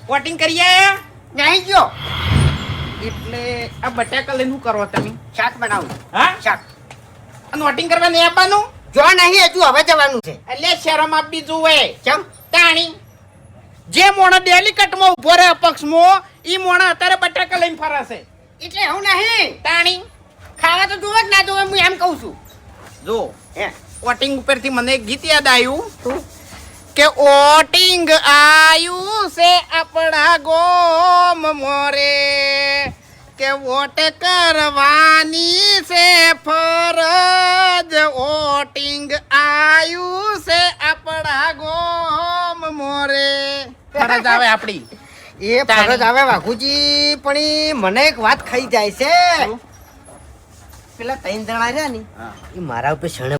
Voting કરી આયા નહીં ગયો એટલે આ બટાકા લઈને શું કરો તમે? શાક બનાવું હા શાક અને વોટિંગ કરવા નહીં આપવાનું? જો નહીં હજુ હવે જવાનું છે એટલે શરમ આપવી જોવે. ચમ તાણી જે મોણા ડેલિકેટમાં ઉભો રહે અપક્ષમાં ઈ મોણા અત્યારે બટાકા લઈને ફરે છે. એટલે હું નહીં તાણી ખાવા તો જોવે જ ના જોવે હું એમ કહું છું જો હે વોટિંગ ઉપરથી મને એક ગીત યાદ આવ્યું કે વોટિંગ આયું છે આપણા ગોમ મોરે કે વોટ કરવાની છે ફરજ વોટિંગ આયું છે આપણા ગોમ મોરે ફરજ આવે આપણી એ ફરજ આવે વાઘુજી પણ ઈ મને એક વાત ખાઈ જાય છે પેલા ત્રણ જણા રહ્યા ને એ મારા ઉપર